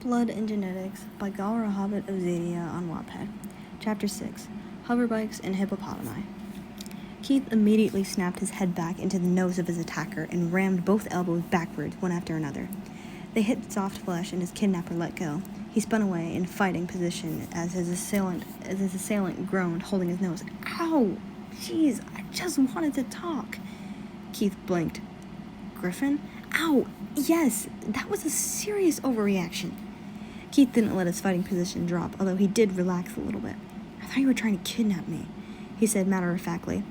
Blood and Genetics by Galra Hobbit of Zadia on Wattpad. Chapter 6. Hoverbikes and Hippopotami. Keith immediately snapped his head back into the nose of his attacker and rammed both elbows backwards, one after another. They hit soft flesh and his kidnapper let go. He spun away in fighting position as his assailant groaned, holding his nose. Ow! Jeez, I just wanted to talk. Keith blinked. Griffin? Ow! Yes, that was a serious overreaction. Keith didn't let his fighting position drop, although he did relax a little bit. I thought you were trying to kidnap me, he said matter-of-factly.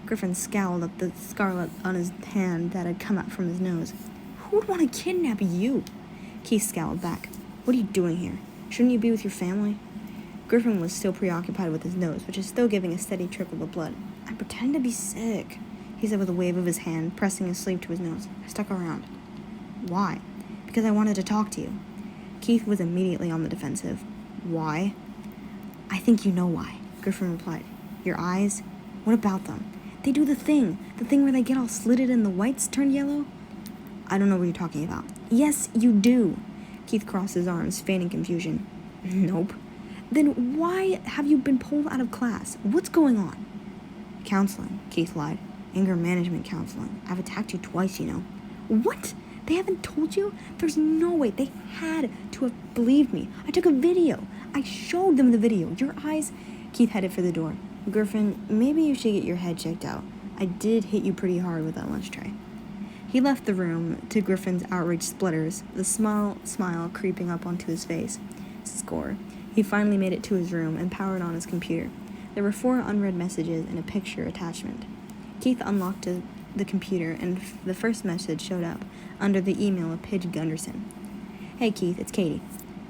Griffin scowled at the scarlet on his hand that had come out from his nose. Who would want to kidnap you? Keith scowled back. What are you doing here? Shouldn't you be with your family? Griffin was still preoccupied with his nose, which is still giving a steady trickle of blood. I'm pretending to be sick, he said with a wave of his hand, pressing his sleeve to his nose. I stuck around. Why? Because I wanted to talk to you. Keith was immediately on the defensive. Why? I think you know why, Griffin replied. Your eyes? What about them? They do the thing where they get all slitted and the whites turn yellow? I don't know what you're talking about. Yes, you do. Keith crossed his arms, feigning confusion. Nope. Then why have you been pulled out of class? What's going on? Counseling, Keith lied. Anger management counseling. I've attacked you twice, you know. What? They haven't told you? There's no way. They had to have believed me. I took a video. I showed them the video. Your eyes... Keith headed for the door. Griffin, maybe you should get your head checked out. I did hit you pretty hard with that lunch tray. He left the room, to Griffin's outraged splitters, the smile creeping up onto his face. Score. He finally made it to his room and powered on his computer. There were 4 unread messages and a picture attachment. Keith unlocked the computer, and the first message showed up, under the email of Pidge Gunderson. Hey Keith, it's Katie.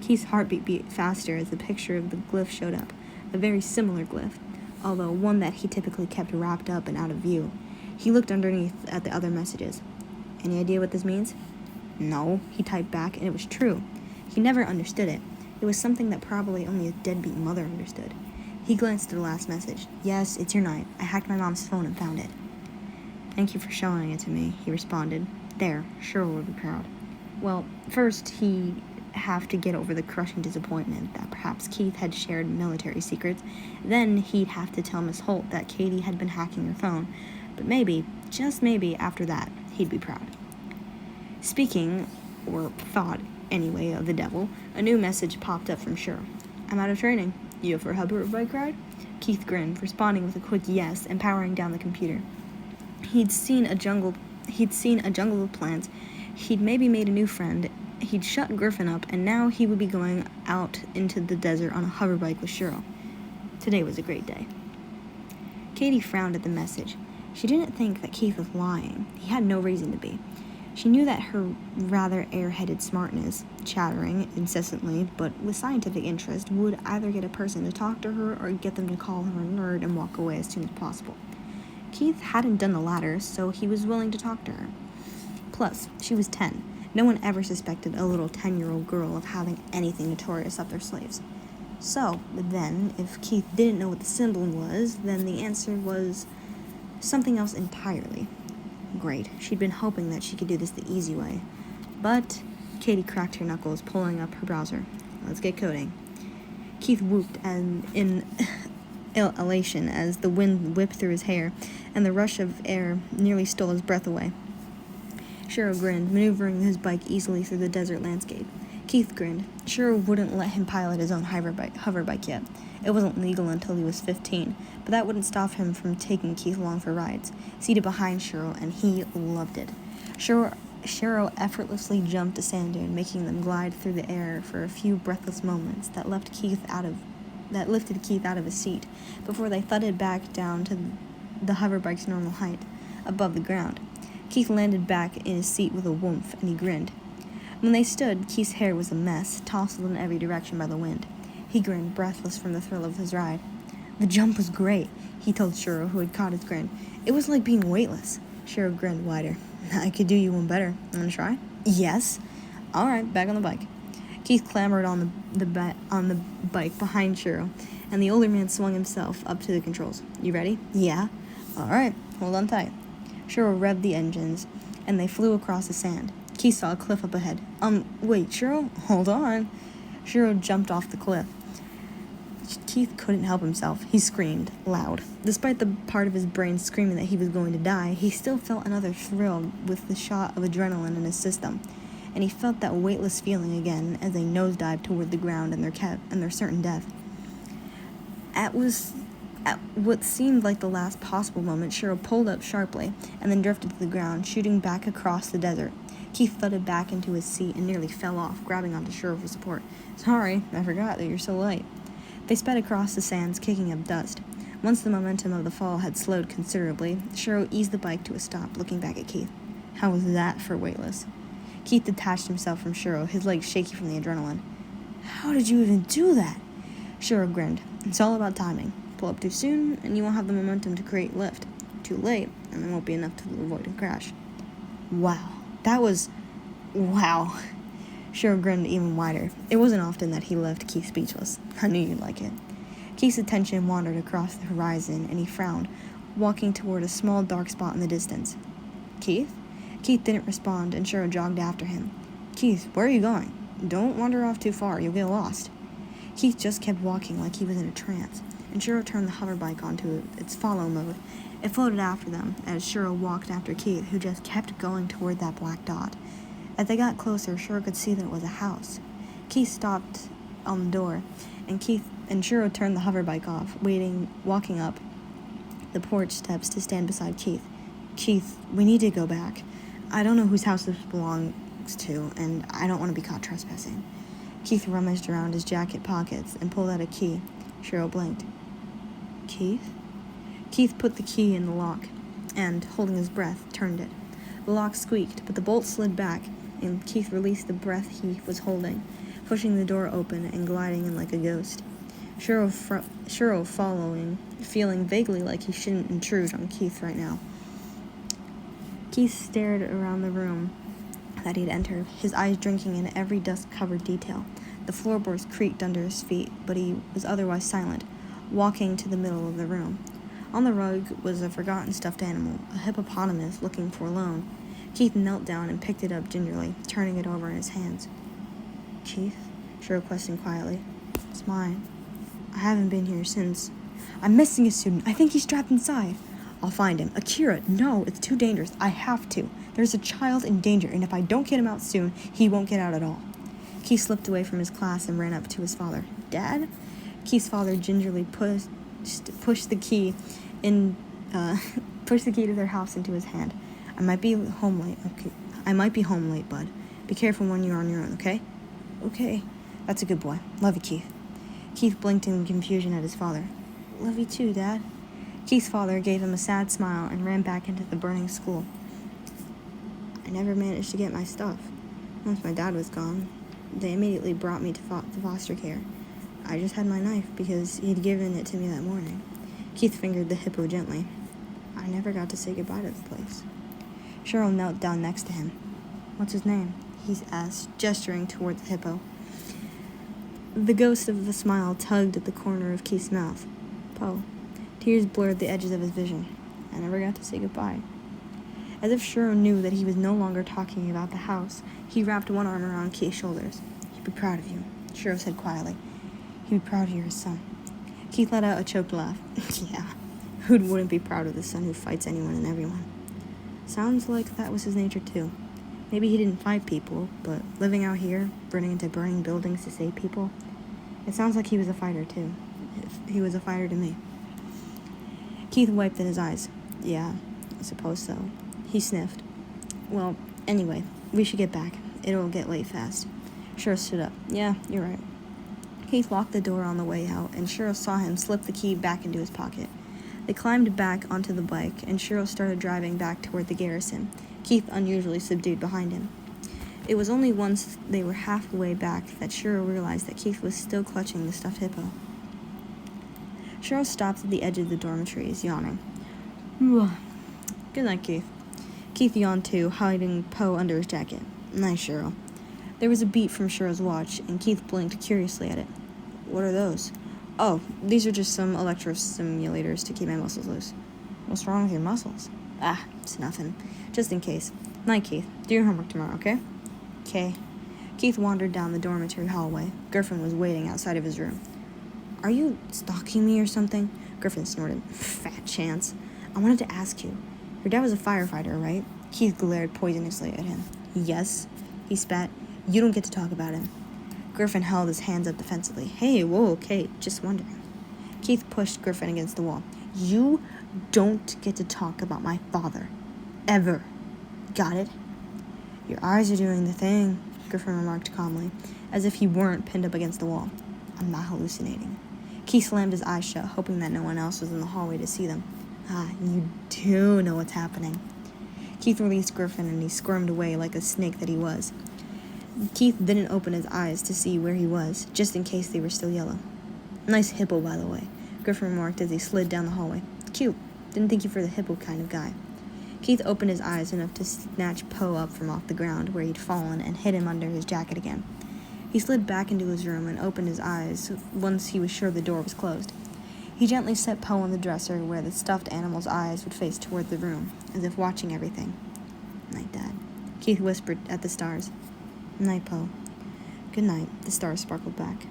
Keith's heartbeat beat faster as the picture of the glyph showed up, a very similar glyph, although one that he typically kept wrapped up and out of view. He looked underneath at the other messages. Any idea what this means? No, he typed back, and it was true. He never understood it. It was something that probably only a deadbeat mother understood. He glanced at the last message. Yes, it's your night. I hacked my mom's phone and found it. Thank you for showing it to me, he responded. There, Cheryl would be proud. Well, first he'd have to get over the crushing disappointment that perhaps Keith had shared military secrets. Then he'd have to tell Miss Holt that Katie had been hacking her phone. But maybe, just maybe, after that, he'd be proud. Speaking, or thought anyway, of the devil, a new message popped up from Cheryl. I'm out of training. You up for a hover bike ride? Keith grinned, responding with a quick yes and powering down the computer. He'd seen a jungle of plants. He'd maybe made a new friend. He'd shut Griffin up, and now he would be going out into the desert on a hoverbike with Cheryl. Today was a great day. Katie frowned at the message. She didn't think that Keith was lying. He had no reason to be. She knew that her rather airheaded smartness, chattering incessantly but with scientific interest, would either get a person to talk to her or get them to call her a nerd and walk away as soon as possible. Keith hadn't done the latter, so he was willing to talk to her. Plus, she was 10. No one ever suspected a little 10-year-old girl of having anything notorious up their sleeves. So, then, if Keith didn't know what the symbol was, then the answer was something else entirely. Great. She'd been hoping that she could do this the easy way. But Katie cracked her knuckles, pulling up her browser. Let's get coding. Keith whooped in elation as the wind whipped through his hair, and the rush of air nearly stole his breath away. Cheryl grinned, maneuvering his bike easily through the desert landscape. Keith grinned. Cheryl wouldn't let him pilot his own hoverbike yet. It wasn't legal until he was 15, but that wouldn't stop him from taking Keith along for rides, seated behind Cheryl, and he loved it. Cheryl effortlessly jumped a sand dune, making them glide through the air for a few breathless moments that lifted Keith out of his seat before they thudded back down to the hoverbike's normal height, above the ground. Keith landed back in his seat with a whoomph, and he grinned. When they stood, Keith's hair was a mess, tousled in every direction by the wind. He grinned, breathless from the thrill of his ride. The jump was great, he told Cheryl, who had caught his grin. It was like being weightless. Cheryl grinned wider. I could do you one better. Want to try? Yes. All right, back on the bike. Keith clambered on the bike behind Cheryl, and the older man swung himself up to the controls. You ready? Yeah. All right, hold on tight. Cheryl revved the engines, and they flew across the sand. Keith saw a cliff up ahead. Wait, Shiro? Hold on. Shiro jumped off the cliff. Keith couldn't help himself. He screamed, loud. Despite the part of his brain screaming that he was going to die, he still felt another thrill with the shot of adrenaline in his system, and he felt that weightless feeling again as they nosedived toward the ground and their certain death. At what seemed like the last possible moment, Shiro pulled up sharply and then drifted to the ground, shooting back across the desert. Keith thudded back into his seat and nearly fell off, grabbing onto Shiro for support. Sorry, I forgot that you're so light. They sped across the sands, kicking up dust. Once the momentum of the fall had slowed considerably, Shiro eased the bike to a stop, looking back at Keith. How was that for weightless? Keith detached himself from Shiro, his legs shaky from the adrenaline. How did you even do that? Shiro grinned. It's all about timing. Pull up too soon, and you won't have the momentum to create lift. Too late, and there won't be enough to avoid a crash. Wow. Wow. Shiro grinned even wider. It wasn't often that he left Keith speechless. I knew you'd like it. Keith's attention wandered across the horizon, and he frowned, walking toward a small dark spot in the distance. Keith? Keith didn't respond, and Shiro jogged after him. Keith, where are you going? Don't wander off too far, you'll get lost. Keith just kept walking like he was in a trance, and Shiro turned the hoverbike onto its follow mode. It floated after them as Shiro walked after Keith, who just kept going toward that black dot. As they got closer, Shiro could see that it was a house. Keith stopped on the door, and Shiro turned the hoverbike off, walking up the porch steps to stand beside Keith. Keith, we need to go back. I don't know whose house this belongs to, and I don't want to be caught trespassing. Keith rummaged around his jacket pockets and pulled out a key. Shiro blinked. Keith? Keith put the key in the lock and, holding his breath, turned it. The lock squeaked, but the bolt slid back, and Keith released the breath he was holding, pushing the door open and gliding in like a ghost. Shiro following, feeling vaguely like he shouldn't intrude on Keith right now. Keith stared around the room that he'd entered, his eyes drinking in every dust-covered detail. The floorboards creaked under his feet, but he was otherwise silent, walking to the middle of the room. On the rug was a forgotten stuffed animal, a hippopotamus looking forlorn. Keith knelt down and picked it up gingerly, turning it over in his hands. Keith? Shiro questioned quietly. It's mine. I haven't been here since. I'm missing a student. I think he's trapped inside. I'll find him. Akira, no, it's too dangerous. I have to. There's a child in danger, and if I don't get him out soon, he won't get out at all. Keith slipped away from his class and ran up to his father. Dad? Keith's father gingerly pushed the key to their house into his hand. I might be home late. Okay. I might be home late, bud. Be careful when you're on your own, okay? Okay. That's a good boy. Love you, Keith. Keith blinked in confusion at his father. Love you too, Dad. Keith's father gave him a sad smile and ran back into the burning school. I never managed to get my stuff. Once my dad was gone, they immediately brought me to foster care. I just had my knife because he'd given it to me that morning. Keith fingered the hippo gently. I never got to say goodbye to the place. Shiro knelt down next to him. What's his name? He asked, gesturing toward the hippo. The ghost of the smile tugged at the corner of Keith's mouth. Poe. Tears blurred the edges of his vision. I never got to say goodbye. As if Shiro knew that he was no longer talking about the house, he wrapped one arm around Keith's shoulders. He'd be proud of you, Shiro said quietly. He'd be proud of your son. Keith let out a choked laugh. Yeah, who wouldn't be proud of the son who fights anyone and everyone? Sounds like that was his nature too. Maybe he didn't fight people, but living out here, running into burning buildings to save people, it sounds like he was a fighter too. He was a fighter to me. Keith wiped at his eyes. Yeah, I suppose so. He sniffed. Well, anyway, we should get back. It'll get late fast. Shiro stood up. Yeah, you're right. Keith locked the door on the way out, and Shiro saw him slip the key back into his pocket. They climbed back onto the bike, and Shiro started driving back toward the garrison, Keith unusually subdued behind him. It was only once they were halfway back that Shiro realized that Keith was still clutching the stuffed hippo. Shiro stopped at the edge of the dormitories, yawning. Good night, Keith. Keith yawned too, hiding Poe under his jacket. Nice, Shiro. There was a beep from Shiro's watch, and Keith blinked curiously at it. What are those? Oh, these are just some electrostimulators to keep my muscles loose. What's wrong with your muscles? It's nothing. Just in case. Night, Keith. Do your homework tomorrow, okay? Okay. Keith wandered down the dormitory hallway. Griffin was waiting outside of his room. Are you stalking me or something? Griffin snorted. Fat chance. I wanted to ask you. Your dad was a firefighter, right? Keith glared poisonously at him. Yes. He spat. You don't get to talk about him. Griffin held his hands up defensively. Hey, whoa, okay, just wondering. Keith pushed Griffin against the wall. You don't get to talk about my father. Ever. Got it? Your eyes are doing the thing, Griffin remarked calmly, as if he weren't pinned up against the wall. I'm not hallucinating. Keith slammed his eyes shut, hoping that no one else was in the hallway to see them. Ah, you do know what's happening. Keith released Griffin and he squirmed away like a snake that he was. Keith didn't open his eyes to see where he was, just in case they were still yellow. Nice hippo, by the way, Griffin remarked as he slid down the hallway. Cute. Didn't think you were the hippo kind of guy. Keith opened his eyes enough to snatch Poe up from off the ground where he'd fallen and hid him under his jacket again. He slid back into his room and opened his eyes once he was sure the door was closed. He gently set Poe on the dresser where the stuffed animal's eyes would face toward the room, as if watching everything. Night, Dad. Keith whispered at the stars. Night, Poe. Good night, the stars sparkled back.